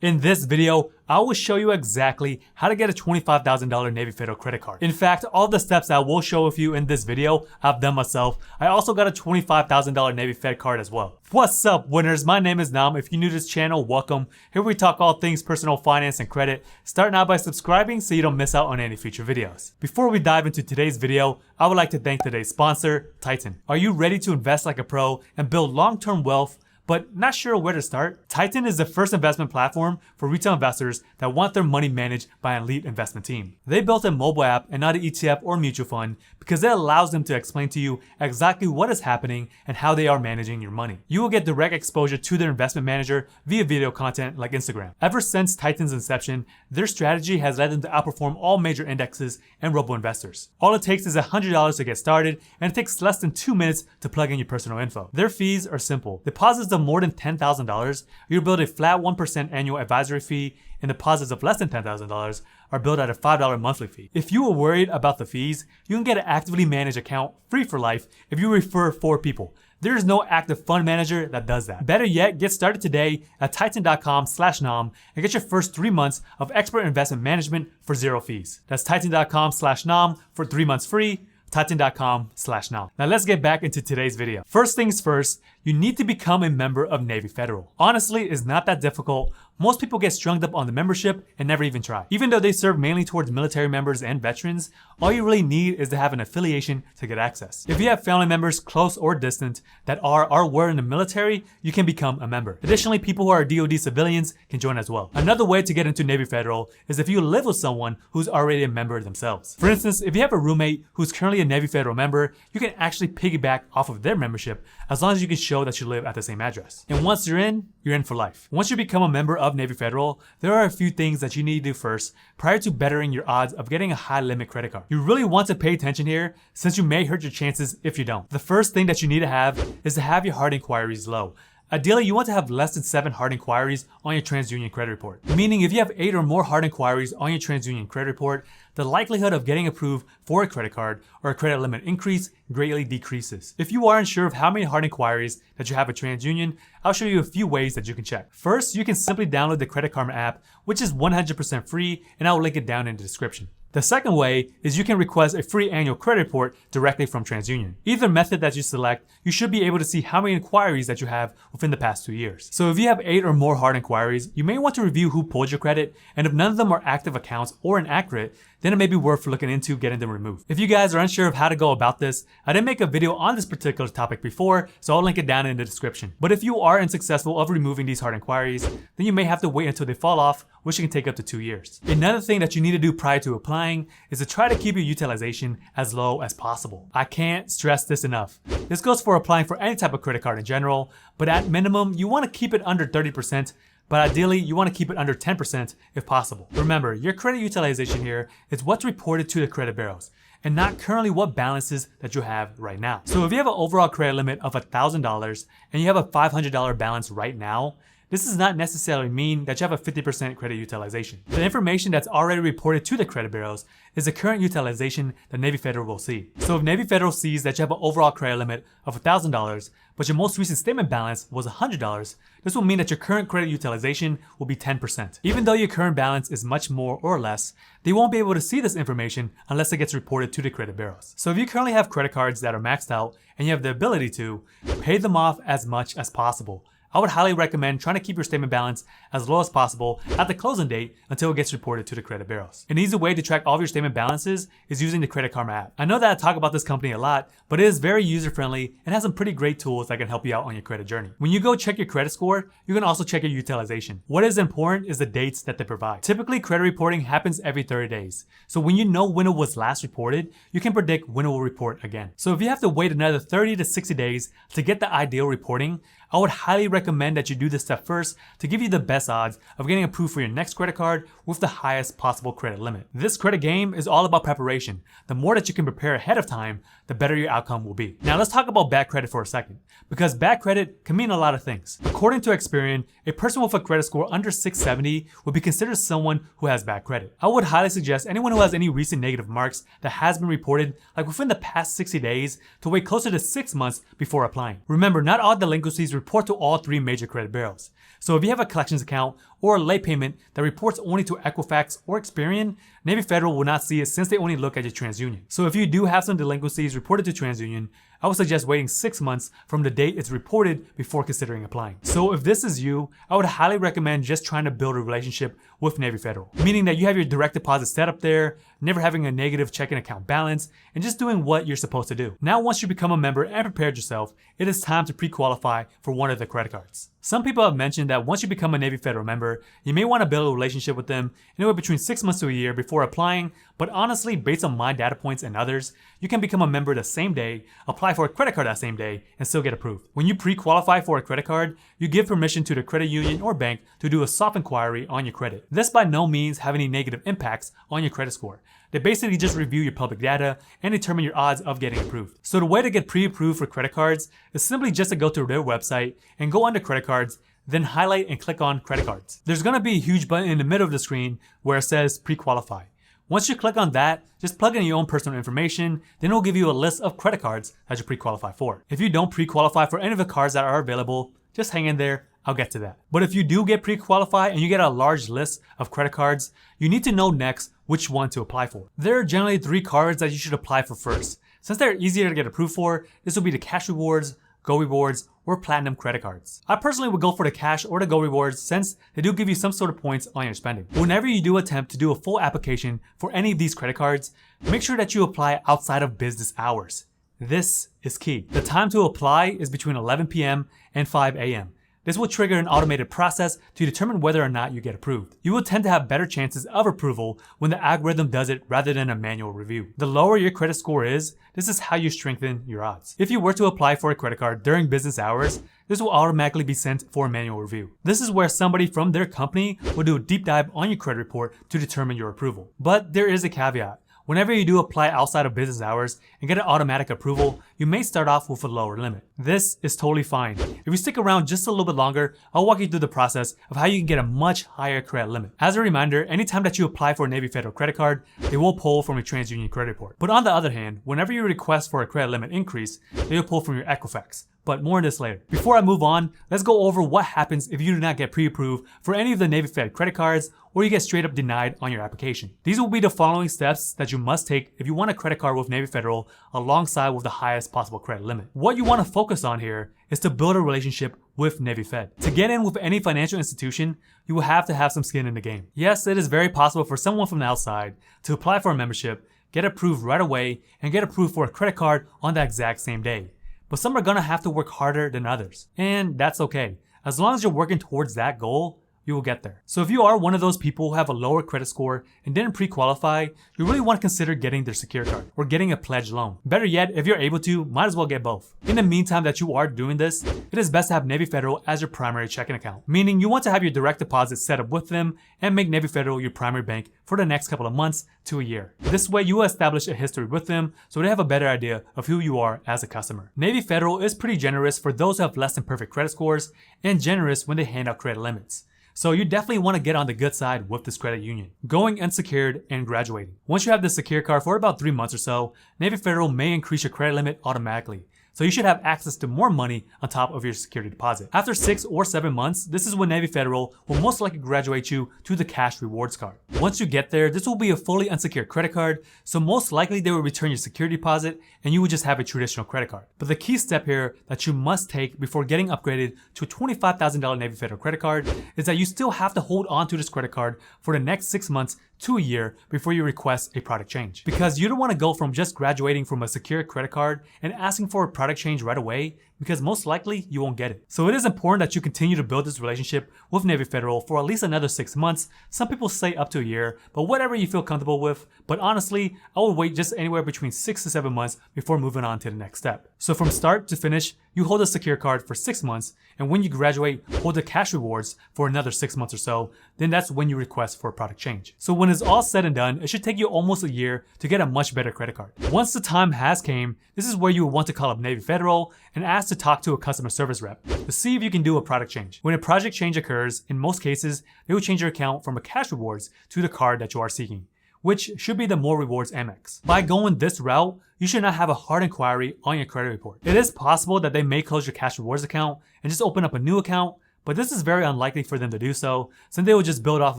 In this video, I will show you exactly how to get a $25,000 Navy Federal credit card. In fact, all the steps I will show with you in this video, I've done myself. I also got a $25,000 Navy Fed card as well. What's up, winners? My name is Nam. If you're new to this channel, welcome. Here we talk all things personal finance and credit. Start now by subscribing so you don't miss out on any future videos. Before we dive into today's video, I would like to thank today's sponsor, Titan. Are you ready to invest like a pro and build long-term wealth, but not sure where to start? Titan is the first investment platform for retail investors that want their money managed by an elite investment team. They built a mobile app and not an ETF or mutual fund because it allows them to explain to you exactly what is happening and how they are managing your money. You will get direct exposure to their investment manager via video content like Instagram. Ever since Titan's inception, their strategy has led them to outperform all major indexes and robo-investors. All it takes is $100 to get started, and it takes less than 2 minutes to plug in your personal info. Their fees are simple. Deposits of more than $10,000, you'll build a flat 1% annual advisory fee, and deposits of less than $10,000 are billed at a $5 monthly fee. If you are worried about the fees, you can get an actively managed account free for life if you refer 4 people. There is no active fund manager that does that. Better yet, get started today at titan.com/nam and get your first 3 months of expert investment management for 0 fees. That's titan.com/nam for 3 months free. Titan.com/nam. Now let's get back into today's video. First things first, you need to become a member of Navy Federal. Honestly, it's not that difficult. Most people get strung up on the membership and never even try. Even though they serve mainly towards military members and veterans, all you really need is to have an affiliation to get access. If you have family members, close or distant, that are or were in the military, you can become a member. Additionally, people who are DoD civilians can join as well. Another way to get into Navy Federal is if you live with someone who's already a member themselves. For instance, if you have a roommate who's currently a Navy Federal member, you can actually piggyback off of their membership as long as you can show that you live at the same address. And once you're in for life. Once you become a member of Navy Federal, there are a few things that you need to do first prior to bettering your odds of getting a high limit credit card. You really want to pay attention here since you may hurt your chances if you don't. The first thing that you need to have is to have your hard inquiries low. Ideally, you want to have less than 7 hard inquiries on your TransUnion credit report. Meaning if you have 8 or more hard inquiries on your TransUnion credit report, the likelihood of getting approved for a credit card or a credit limit increase greatly decreases. If you are unsure of how many hard inquiries that you have at TransUnion, I'll show you a few ways that you can check. First, you can simply download the Credit Karma app, which is 100% free, and I'll link it down in the description. The second way is you can request a free annual credit report directly from TransUnion. Either method that you select, you should be able to see how many inquiries that you have within the past 2 years. So if you have 8 or more hard inquiries, you may want to review who pulled your credit, and if none of them are active accounts or inaccurate, then it may be worth looking into getting them removed. If you guys are unsure of how to go about this, I didn't make a video on this particular topic before, so I'll link it down in the description. But if you are unsuccessful of removing these hard inquiries, then you may have to wait until they fall off, which can take up to 2 years. Another thing that you need to do prior to applying is to try to keep your utilization as low as possible. I can't stress this enough. This goes for applying for any type of credit card in general, but at minimum, you want to keep it under 30%, but ideally, you want to keep it under 10% if possible. Remember, your credit utilization here is what's reported to the credit bureaus, and not currently what balances that you have right now. So if you have an overall credit limit of $1,000 and you have a $500 balance right now, this does not necessarily mean that you have a 50% credit utilization. The information that's already reported to the credit bureaus is the current utilization that Navy Federal will see. So if Navy Federal sees that you have an overall credit limit of $1,000, but your most recent statement balance was $100, this will mean that your current credit utilization will be 10%. Even though your current balance is much more or less, they won't be able to see this information unless it gets reported to the credit bureaus. So if you currently have credit cards that are maxed out and you have the ability to, pay them off as much as possible. I would highly recommend trying to keep your statement balance as low as possible at the closing date until it gets reported to the credit bureaus. An easy way to track all of your statement balances is using the Credit Karma app. I know that I talk about this company a lot, but it is very user-friendly and has some pretty great tools that can help you out on your credit journey. When you go check your credit score, you can also check your utilization. What is important is the dates that they provide. Typically, credit reporting happens every 30 days. So when you know when it was last reported, you can predict when it will report again. So if you have to wait another 30 to 60 days to get the ideal reporting, I would highly recommend that you do this step first to give you the best odds of getting approved for your next credit card with the highest possible credit limit. This credit game is all about preparation. The more that you can prepare ahead of time, the better your outcome will be. Now let's talk about bad credit for a second, because bad credit can mean a lot of things. According to Experian, a person with a credit score under 670 would be considered someone who has bad credit. I would highly suggest anyone who has any recent negative marks that has been reported, like within the past 60 days, to wait closer to 6 months before applying. Remember, not all delinquencies report to all 3 major credit bureaus. So if you have a collections account or a late payment that reports only to Equifax or Experian, Navy Federal will not see it since they only look at your TransUnion. So if you do have some delinquencies reported to TransUnion, I would suggest waiting 6 months from the date it's reported before considering applying. So if this is you, I would highly recommend just trying to build a relationship with Navy Federal, meaning that you have your direct deposit set up there, never having a negative checking account balance, and just doing what you're supposed to do. Now once you become a member and prepared yourself, it is time to pre-qualify for one of the credit cards. Some people have mentioned that once you become a Navy Federal member, you may want to build a relationship with them anywhere between 6 months to a year before applying, but honestly, based on my data points and others, you can become a member the same day, apply for a credit card that same day, and still get approved. When you pre-qualify for a credit card, you give permission to the credit union or bank to do a soft inquiry on your credit. This by no means have any negative impacts on your credit score. They basically just review your public data and determine your odds of getting approved. So the way to get pre-approved for credit cards is simply just to go to their website and go under credit cards, then highlight and click on credit cards. There's gonna be a huge button in the middle of the screen where it says pre-qualify. Once you click on that, just plug in your own personal information, then it'll give you a list of credit cards that you pre-qualify for. If you don't pre-qualify for any of the cards that are available, just hang in there, I'll get to that. But if you do get pre-qualified and you get a large list of credit cards, you need to know next which one to apply for. There are generally 3 cards that you should apply for first. Since they're easier to get approved for, this will be the Cash Rewards, Go Rewards, or Platinum credit cards. I personally would go for the Cash or the Go Rewards since they do give you some sort of points on your spending. Whenever you do attempt to do a full application for any of these credit cards, make sure that you apply outside of business hours. This is key. The time to apply is between 11 p.m. and 5 a.m. This will trigger an automated process to determine whether or not you get approved. You will tend to have better chances of approval when the algorithm does it rather than a manual review. The lower your credit score is, this is how you strengthen your odds. If you were to apply for a credit card during business hours, this will automatically be sent for a manual review. This is where somebody from their company will do a deep dive on your credit report to determine your approval. But there is a caveat. Whenever you do apply outside of business hours and get an automatic approval, you may start off with a lower limit. This is totally fine. If you stick around just a little bit longer, I'll walk you through the process of how you can get a much higher credit limit. As a reminder, anytime that you apply for a Navy Federal credit card, they will pull from your TransUnion credit report. But on the other hand, whenever you request for a credit limit increase, they will pull from your Equifax. But more on this later. Before I move on, let's go over what happens if you do not get pre-approved for any of the Navy Fed credit cards or you get straight up denied on your application. These will be the following steps that you must take if you want a credit card with Navy Federal alongside with the highest possible credit limit. What you want to focus on here is to build a relationship with Navy Fed. To get in with any financial institution, you will have to have some skin in the game. Yes, it is very possible for someone from the outside to apply for a membership, get approved right away, and get approved for a credit card on the exact same day. But some are gonna have to work harder than others. And that's okay. As long as you're working towards that goal, you will get there. So if you are one of those people who have a lower credit score and didn't pre-qualify, you really want to consider getting their secure card or getting a pledge loan. Better yet, if you're able to, might as well get both. In the meantime that you are doing this, it is best to have Navy Federal as your primary checking account, meaning you want to have your direct deposit set up with them and make Navy Federal your primary bank for the next couple of months to a year. This way you will establish a history with them so they have a better idea of who you are as a customer. Navy Federal is pretty generous for those who have less than perfect credit scores and generous when they hand out credit limits. So you definitely want to get on the good side with this credit union. Going unsecured and graduating. Once you have the secure card for about 3 months or so, Navy Federal may increase your credit limit automatically. So you should have access to more money on top of your security deposit. After 6 or 7 months, this is when Navy Federal will most likely graduate you to the Cash Rewards card. Once you get there, this will be a fully unsecured credit card, so most likely they will return your security deposit and you will just have a traditional credit card. But the key step here that you must take before getting upgraded to a $25,000 Navy Federal credit card is that you still have to hold on to this credit card for the next 6 months to a year before you request a product change. Because you don't want to go from just graduating from a secure credit card and asking for a product change right away, because most likely you won't get it. So it is important that you continue to build this relationship with Navy Federal for at least another 6 months. Some people say up to a year, but whatever you feel comfortable with. But honestly, I would wait just anywhere between 6 to 7 months before moving on to the next step. So from start to finish, you hold a secure card for 6 months, and when you graduate, hold the Cash Rewards for another 6 months or so, then that's when you request for a product change. So when it's all said and done, it should take you almost a year to get a much better credit card. Once the time has came, this is where you will want to call up Navy Federal and ask to talk to a customer service rep to see if you can do a product change. When a project change occurs, in most cases, they will change your account from a Cash Rewards to the card that you are seeking, which should be the More Rewards Amex. By going this route, you should not have a hard inquiry on your credit report. It is possible that they may close your Cash Rewards account and just open up a new account, but this is very unlikely for them to do so, since they will just build off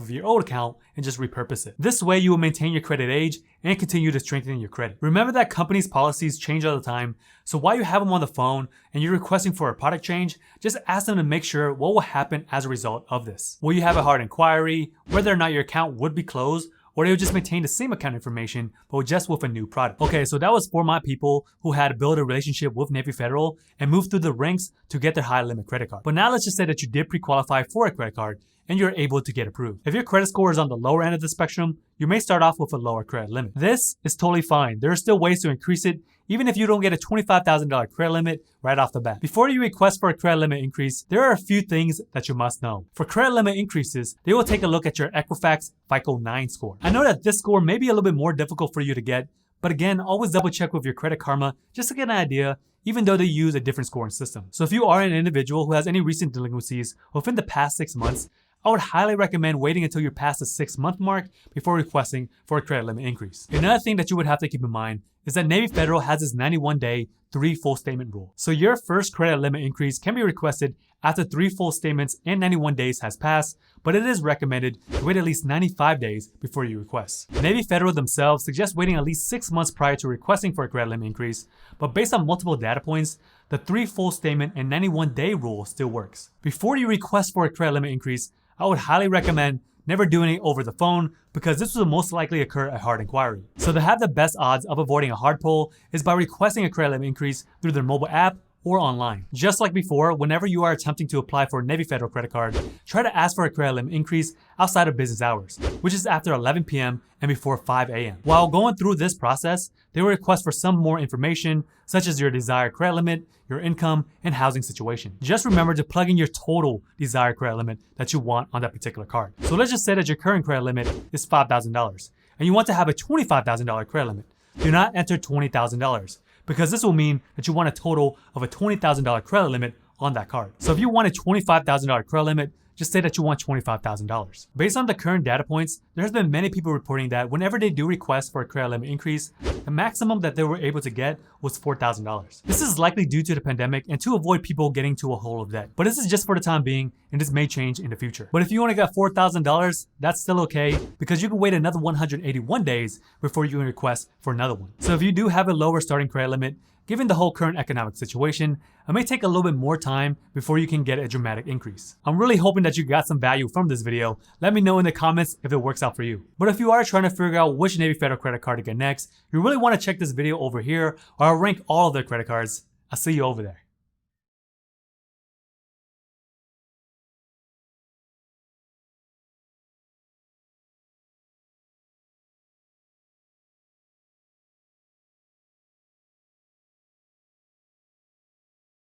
of your old account and just repurpose it. This way you will maintain your credit age and continue to strengthen your credit. Remember that companies' policies change all the time, so while you have them on the phone and you're requesting for a product change, just ask them to make sure what will happen as a result of this. Will you have a hard inquiry, whether or not your account would be closed, or they would just maintain the same account information, but just with a new product. Okay, so that was for my people who had built a relationship with Navy Federal and moved through the ranks to get their high limit credit card. But now let's just say that you did pre-qualify for a credit card and you're able to get approved. If your credit score is on the lower end of the spectrum, you may start off with a lower credit limit. This is totally fine. There are still ways to increase it, even if you don't get a $25,000 credit limit right off the bat. Before you request for a credit limit increase, there are a few things that you must know. For credit limit increases, they will take a look at your Equifax FICO 9 score. I know that this score may be a little bit more difficult for you to get, but again, always double check with your Credit Karma just to get an idea, even though they use a different scoring system. So if you are an individual who has any recent delinquencies within the past 6 months, I would highly recommend waiting until you're past the 6-month mark before requesting for a credit limit increase. Another thing that you would have to keep in mind is that Navy Federal has this 91-day 3 full statement rule. So your first credit limit increase can be requested after 3 full statements and 91 days has passed, but it is recommended to wait at least 95 days before you request. Navy Federal themselves suggest waiting at least 6 months prior to requesting for a credit limit increase, but based on multiple data points, the 3 full statement and 91-day rule still works. Before you request for a credit limit increase, I would highly recommend never doing it over the phone because this will most likely occur at hard inquiry. So to have the best odds of avoiding a hard pull is by requesting a credit limit increase through their mobile app or online. Just like before, whenever you are attempting to apply for a Navy Federal credit card, try to ask for a credit limit increase outside of business hours, which is after 11 p.m. and before 5 a.m. While going through this process, they will request for some more information, such as your desired credit limit, your income, and housing situation. Just remember to plug in your total desired credit limit that you want on that particular card. So let's just say that your current credit limit is $5,000, and you want to have a $25,000 credit limit. Do not enter $20,000. Because this will mean that you want a total of a $20,000 credit limit on that card. So if you want a $25,000 credit limit, just say that you want $25,000. Based on the current data points, there has been many people reporting that whenever they do request for a credit limit increase, the maximum that they were able to get was $4,000. This is likely due to the pandemic and to avoid people getting to a hole of debt. But this is just for the time being, and this may change in the future. But if you only got $4,000, that's still okay because you can wait another 181 days before you can request for another one. So if you do have a lower starting credit limit, given the whole current economic situation, it may take a little bit more time before you can get a dramatic increase. I'm really hoping that you got some value from this video. Let me know in the comments if it works out for you. But if you are trying to figure out which Navy Federal credit card to get next, you really want to check this video over here, or I'll rank all of their credit cards. I'll see you over there.